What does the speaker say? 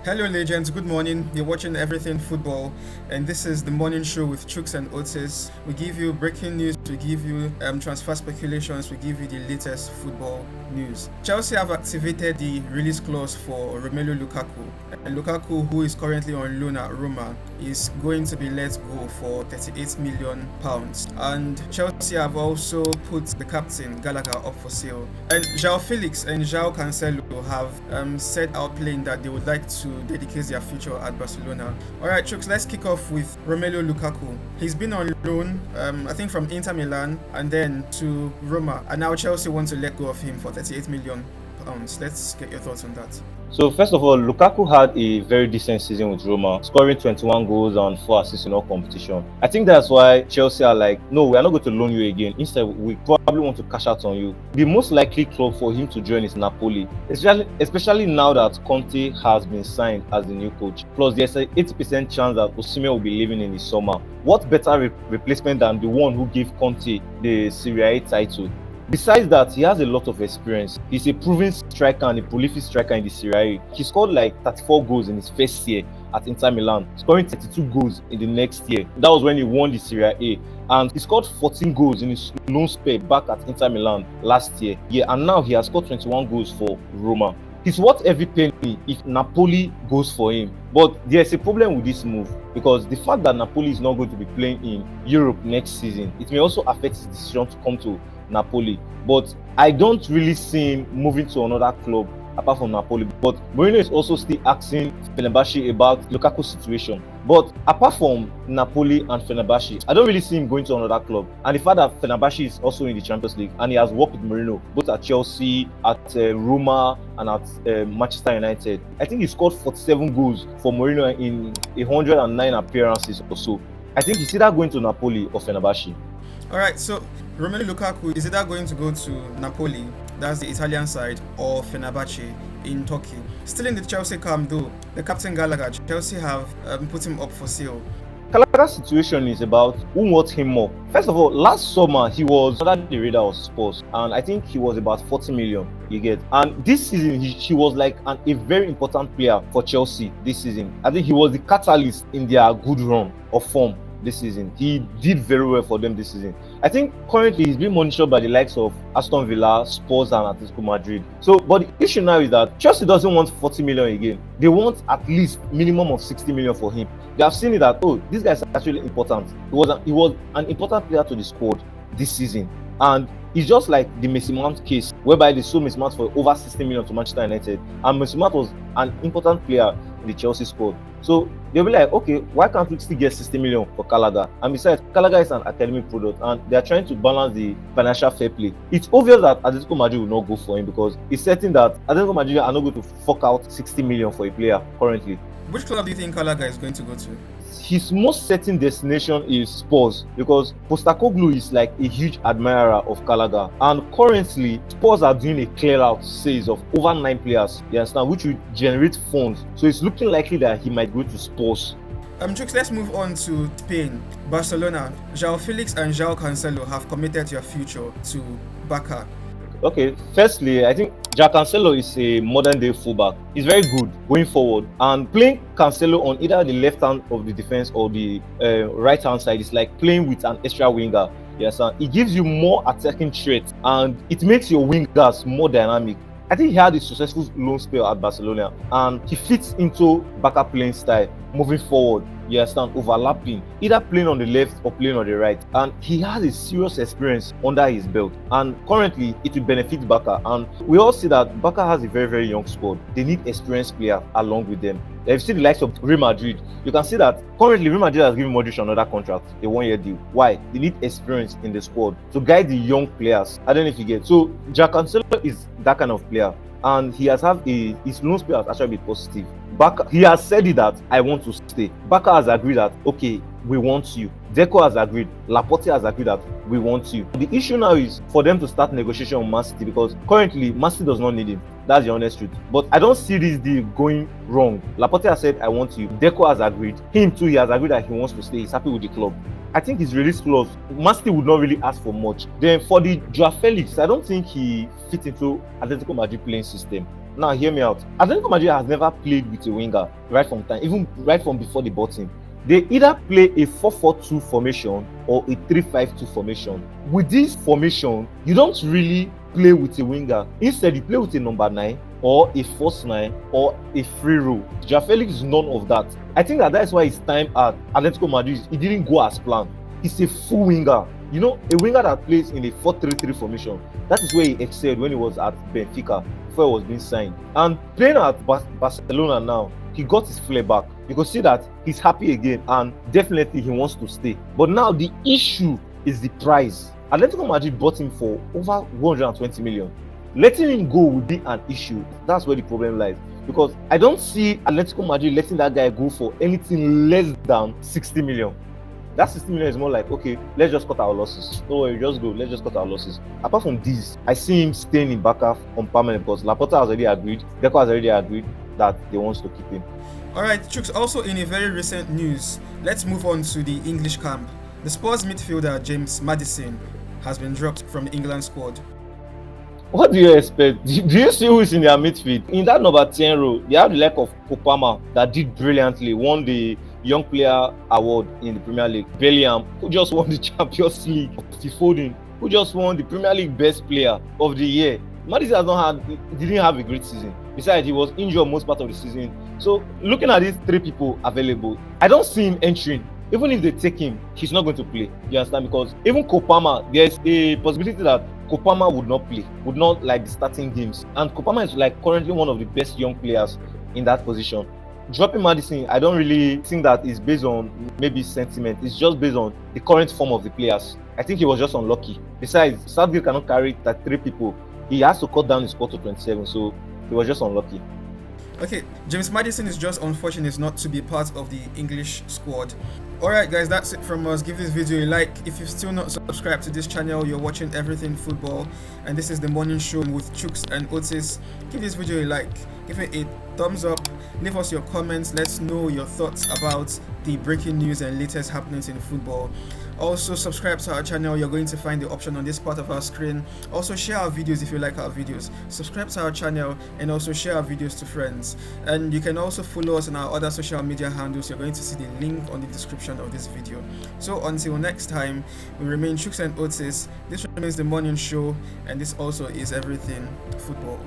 Hello, legends. Good morning. You're watching Everything Football, and this is the morning show with Chuks and Otis. We give you breaking news, we give you transfer speculations, we give you the latest football news. Chelsea have activated the release clause for Romelu Lukaku, and Lukaku, who is currently on loan at Roma, is going to be let go for £38 million. And Chelsea have also put the captain Gallagher up for sale. And Joao Felix and Joao Cancello have said out plain that they would like to dedicate their future at Barcelona. Alright, Chuks, let's kick off with Romelu Lukaku. He's been on loan, I think from Inter Milan and then to Roma, and now Chelsea want to let go of him for £38 million. Let's get your thoughts on that. So first of all, Lukaku had a very decent season with Roma, scoring 21 goals and 4 assists in all competition. I think that's why Chelsea are like, no, we are not going to loan you again. Instead, we probably want to cash out on you. The most likely club for him to join is Napoli, especially now that Conte has been signed as the new coach. Plus, there's an 80% chance that Osimhen will be leaving in the summer. What better replacement than the one who gave Conte the Serie A title? Besides that, he has a lot of experience. He's a proven striker and a prolific striker in the Serie A. He scored like 34 goals in his first year at Inter Milan, scoring 32 goals in the next year. That was when he won the Serie A. And he scored 14 goals in his loan spell back at Inter Milan last year. Yeah, and now he has scored 21 goals for Roma. He's worth every penny if Napoli goes for him. But there's a problem with this move because the fact that Napoli is not going to be playing in Europe next season, it may also affect his decision to come to Napoli. But I don't really see him moving to another club apart from Napoli. But Mourinho is also still asking Fenerbahce about Lukaku's situation. But apart from Napoli and Fenerbahce, I don't really see him going to another club. And the fact that Fenerbahce is also in the Champions League and he has worked with Mourinho both at Chelsea, at Roma and at Manchester United. I think he scored 47 goals for Mourinho in 109 appearances or so. I think he's either going to Napoli or Fenerbahce. Alright, so Romelu Lukaku is either going to go to Napoli, that's the Italian side, or Fenerbahce in Turkey. Still in the Chelsea camp though, the Captain Gallagher, Chelsea have put him up for sale. Gallagher's situation is about who wants him more. First of all, last summer he was under the radar of Spurs, and I think he was about 40 million. You get, and this season he was like a very important player for Chelsea this season. I think he was the catalyst in their good run of form this season. He did very well for them this season. I think currently he's being monitored by the likes of Aston Villa, Spurs and Atletico Madrid. So, but the issue now is that Chelsea doesn't want 40 million again. They want at least minimum of 60 million for him. They have seen it that, oh, this guy is actually important. He was an important player to the squad this season. And it's just like the Mason Mount case, whereby they sold Mason Mount for over 60 million to Manchester United. And Mason Mount was an important player in the Chelsea squad. So they'll be like, okay, why can't we still get 60 million for Gallagher? And besides, Gallagher is an academic product and they're trying to balance the financial fair play. It's obvious that Atletico Madrid will not go for him because it's certain that Atletico Madrid are not going to fork out 60 million for a player currently. Which club do you think Gallagher is going to go to? His most certain destination is Spurs because Postecoglou is like a huge admirer of Gallagher, and currently Spurs are doing a clear out sales of over 9 players, you understand, which will generate funds. So it's looking likely that he might go to Spurs. Chuks, let's move on to Spain. Barcelona, Joao Felix and Joao Cancello have committed their future to Barca. Okay, firstly, I think Joao Cancello is a modern day fullback. He's very good going forward, and playing Cancello on either the left hand of the defense or the right hand side is like playing with an extra winger. Yes, and it gives you more attacking threat and it makes your wingers more dynamic. I think he had a successful loan spell at Barcelona and he fits into Barca playing style, moving forward, you understand, overlapping, either playing on the left or playing on the right. And he has a serious experience under his belt. And currently, it will benefit Barca. And we all see that Barca has a very, very young squad. They need experienced players along with them. If you see the likes of Real Madrid, you can see that currently Real Madrid has given Modric another contract, a 1-year deal. Why? They need experience in the squad to guide the young players. I don't know if you get. So, Joao Cancelo is that kind of player. And he has had his loan spell has actually been positive. Barca, he has said it that I want to stay. Barca has agreed that okay, we want you. Deco has agreed. Laporte has agreed that we want you. The issue now is for them to start negotiation with Man City because currently Man City does not need him. That's the honest truth. But I don't see this deal going wrong. Laporte has said I want you. Deco has agreed. Him too, he has agreed that he wants to stay. He's happy with the club. I think his release clause, Man City would not really ask for much. Then for the Joao Felix, I don't think he fits into Atletico Madrid playing system. Now hear me out. Atletico Madrid has never played with a winger right from time, even right from before they bought him. They either play a 4-4-2 formation or a 3-5-2 formation. With this formation, you don't really play with a winger. Instead, you play with a number 9 or a false 9 or a free role. Joao Felix is none of that. I think that's why his time at Atletico Madrid, it didn't go as planned. He's a full winger. You know, a winger that plays in a 4-3-3 formation. That is where he excelled when he was at Benfica before he was being signed. And playing at Barcelona now, he got his flair back. You can see that he's happy again and definitely he wants to stay. But now the issue is the price. Atletico Madrid bought him for over 120 million. Letting him go would be an issue. That's where the problem lies. Because I don't see Atletico Madrid letting that guy go for anything less than 60 million. That 60 million is more like, okay, let's just cut our losses. No worry, just go. Let's just cut our losses. Apart from this, I see him staying in Barca on permanent because Laporta has already agreed, Deco has already agreed that they want to keep him. Alright, Chuks, also in a very recent news, let's move on to the English camp. The Spurs midfielder James Maddison has been dropped from the England squad. What do you expect? Do you see who is in their midfield? In that number 10 row, they have the like of Kopama that did brilliantly, won the Young Player Award in the Premier League. Bellingham, who just won the Champions League. Foden, who just won the Premier League Best Player of the Year. Maddison didn't have a great season. Besides, he was injured most part of the season. So, looking at these 3 people available, I don't see him entering. Even if they take him, he's not going to play. You understand? Because even Kopama, there's a possibility that Kopama would not play, would not like the starting games. And Kopama is like currently one of the best young players in that position. Dropping Maddison, I don't really think that is based on maybe sentiment. It's just based on the current form of the players. I think he was just unlucky. Besides, Southgate cannot carry that 3 people. He has to cut down his squad to 27, so he was just unlucky. Okay, James Maddison is just unfortunate not to be part of the English squad. Alright guys, that's it from us. Give this video a like. If you've still not subscribed to this channel, you're watching Everything Football, and this is the morning show with Chuks and Otis. Give this video a like, give it a thumbs up, leave us your comments, let's know your thoughts about the breaking news and latest happenings in football. Also subscribe to our channel. You're going to find the option on this part of our screen. Also share our videos if you like our videos. Subscribe to our channel and also share our videos to friends. And you can also follow us on our other social media handles. You're going to see the link on the description of this video. So until next time, we remain Chuks and Otis. This remains the morning show, and this also is Everything Football.